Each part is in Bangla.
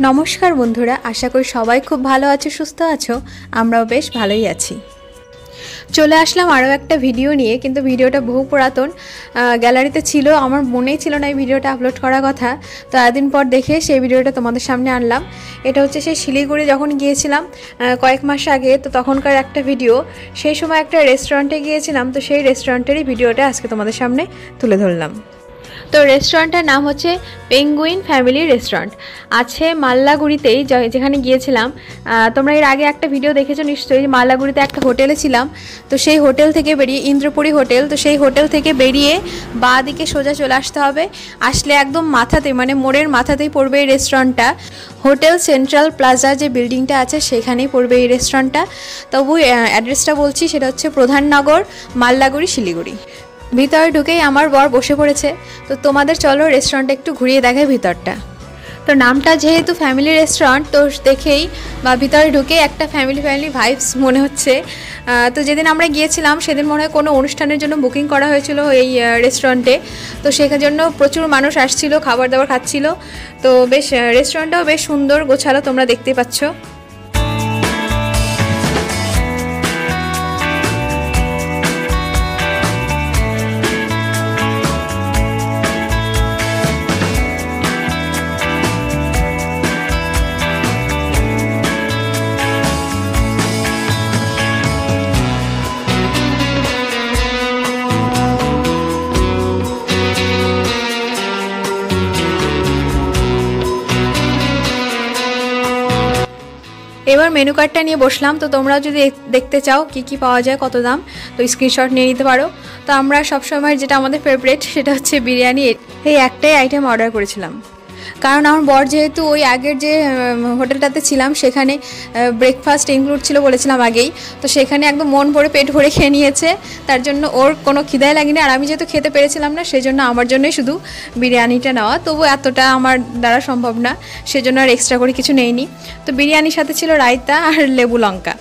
নমস্কার বন্ধুরা, আশা করি সবাই খুব ভালো আছো, সুস্থ আছো। আমরাও বেশ ভালোই আছি। চলে আসলাম আরও একটা ভিডিও নিয়ে, কিন্তু ভিডিওটা বহু পুরাতন, গ্যালারিতে ছিল, আমার মনেই ছিল না এই ভিডিওটা আপলোড করার কথা। তো এতদিন পর দেখে সেই ভিডিওটা তোমাদের সামনে আনলাম। এটা হচ্ছে সেই শিলিগুড়ি যখন গিয়েছিলাম কয়েক মাস আগে, তো তখনকার একটা ভিডিও। সেই সময় একটা রেস্টুরেন্টে গিয়েছিলাম, তো সেই রেস্টুরেন্টেরই ভিডিওটা আজকে তোমাদের সামনে তুলে ধরলাম। তো রেস্টুরেন্টের নাম হচ্ছে পেঙ্গুইন ফ্যামিলি রেস্টুরেন্ট, আছে মাল্লাগুড়িতেই, যেখানে গিয়েছিলাম। তোমরা এর আগে একটা ভিডিও দেখেছো নিশ্চয়ই, মাল্লাগুড়িতে একটা হোটেলে ছিলাম। তো সেই হোটেল থেকে বেরিয়ে, ইন্দ্রপুরী হোটেল, তো সেই হোটেল থেকে বেরিয়ে বাঁ দিকে সোজা চলে আসতে হবে। আসলে একদম মাথাতে, মানে মোড়ের মাথাতেই পড়বে এই রেস্টুরেন্টটা। হোটেল সেন্ট্রাল প্লাজা যে বিল্ডিংটা আছে সেখানেই পড়বে এই রেস্টুরেন্টটা। তবু অ্যাড্রেসটা বলছি, সেটা হচ্ছে প্রধাননগর, মাল্লাগুড়ি, শিলিগুড়ি। ভিতরে ঢুকেই আমার বর বসে পড়েছে। তো তোমাদের চলো রেস্টুরেন্টটা একটু ঘুরিয়ে দেখায় ভিতরটা। তো নামটা যেহেতু ফ্যামিলি রেস্টুরেন্ট, তো দেখেই বা ভিতরে ঢুকে একটা ফ্যামিলি ভাইবস মনে হচ্ছে। তো যেদিন আমরা গিয়েছিলাম সেদিন মনে হয় কোনো অনুষ্ঠানের জন্য বুকিং করা হয়েছিল এই রেস্টুরেন্টে। তো সেখার জন্য প্রচুর মানুষ আসছিল, খাবার দাবার খাচ্ছিল। তো বেশ রেস্টুরেন্টটাও বেশ সুন্দর গোছালো, তোমরা দেখতে পাচ্ছ। এবার মেনু কার্ডটা নিয়ে বসলাম। তো তোমরা যদি দেখতে চাও কি কি পাওয়া যায়, কত দাম, তো স্ক্রিনশট নিয়ে নিতে পারো। তো আমরা সবসময় যেটা আমাদের ফেভারিট সেটা হচ্ছে বিরিয়ানি। এই একটাই আইটেম অর্ডার করেছিলাম, কারণ আমার বর যেহেতু ওই আগের যে হোটেলটাতে ছিলাম সেখানে ব্রেকফাস্ট ইনক্লুড ছিল বলেছিলাম আগেই, তো সেখানে একদম মন ভরে পেট ভরে খেয়ে নিয়েছে। তার জন্য ওর কোনো খিদাই লাগেনি, আর আমি যেহেতু খেতে পেরেছিলাম না সেই জন্য আমার জন্যই শুধু বিরিয়ানিটা নেওয়া। তবু এতটা আমার দ্বারা সম্ভব না, সেজন্য আর এক্সট্রা করে কিছু নেইনি। তো বিরিয়ানির সাথে ছিল রায়তা আর লেবু লঙ্কা।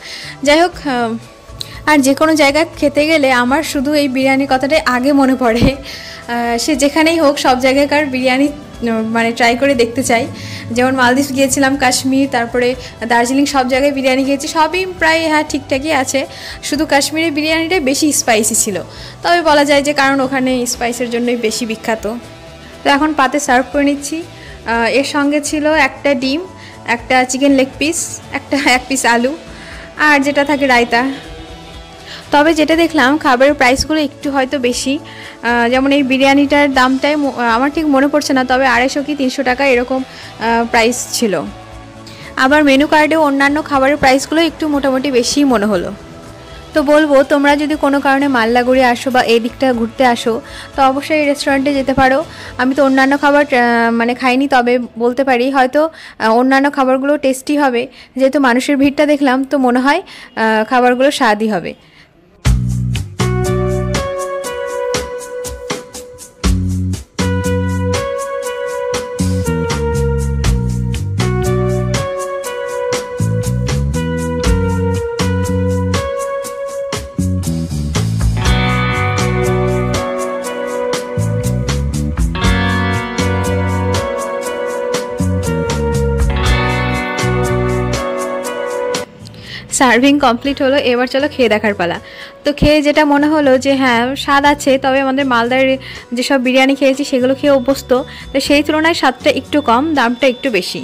যাই হোক, আর যে কোনো জায়গায় খেতে গেলে আমার শুধু এই বিরিয়ানির কথাটাই আগে মনে পড়ে। সে যেখানেই হোক সব জায়গাকার বিরিয়ানি মানে ট্রাই করে দেখতে চাই। যেমন মালদ্বীপ গিয়েছিলাম, কাশ্মীর, তারপরে দার্জিলিং, সব জায়গায় বিরিয়ানি খেয়েছি, সবই প্রায় ঠিকঠাকই আছে। শুধু কাশ্মীরের বিরিয়ানিটাই বেশি স্পাইসি ছিল, তবে বলা যায় যে কারণ ওখানে স্পাইসের জন্যই বেশি বিখ্যাত। তো এখন পাতে সার্ভ করে নিচ্ছি। এর সঙ্গে ছিল একটা ডিম, একটা চিকেন লেগ পিস, এক পিস আলু, আর যেটা থাকে রায়তা। তবে যেটা দেখলাম খাবারের প্রাইসগুলো একটু হয়তো বেশি। যেমন এই বিরিয়ানিটার দামটাই আমার ঠিক মনে পড়ছে না, তবে 250 কি 300 টাকা এরকম প্রাইস ছিল। আবার মেনু কার্ডেও অন্যান্য খাবারের প্রাইসগুলো একটু মোটামুটি বেশিই মনে হলো। তো বলবো, তোমরা যদি কোনো কারণে মাল্লাগুড়ি আসো বা এই দিকটা ঘুরতে আসো, তো অবশ্যই এই রেস্টুরেন্টে যেতে পারো। আমি তো অন্যান্য খাবার মানে খাইনি, তবে বলতে পারি হয়তো অন্যান্য খাবারগুলো টেস্টি হবে। যেহেতু মানুষের ভিড়টা দেখলাম, তো মনে হয় খাবারগুলো স্বাদই হবে। সার্ভিং কমপ্লিট হলো, এবার চলো খেয়ে দেখার পালা। তো খেয়ে যেটা মনে হলো যে হ্যাঁ স্বাদ আছে, তবে আমাদের মালদার যেসব বিরিয়ানি খেয়েছি সেগুলো খেয়ে অভ্যস্ত, তো সেই তুলনায় স্বাদটা একটু কম, দামটা একটু বেশি।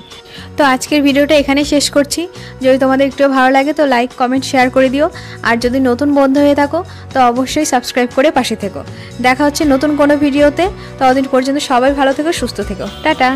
তো আজকের ভিডিওটা এখানেই শেষ করছি। যদি তোমাদের একটু ভালো লাগে তো লাইক, কমেন্ট, শেয়ার করে দিও। আর যদি নতুন বন্ধু হয়ে থাকো তো অবশ্যই সাবস্ক্রাইব করে পাশে থেকো। দেখা হচ্ছে নতুন কোনো ভিডিওতে। ততদিন পর্যন্ত সবাই ভালো থেকো, সুস্থ থেকো, টাটা।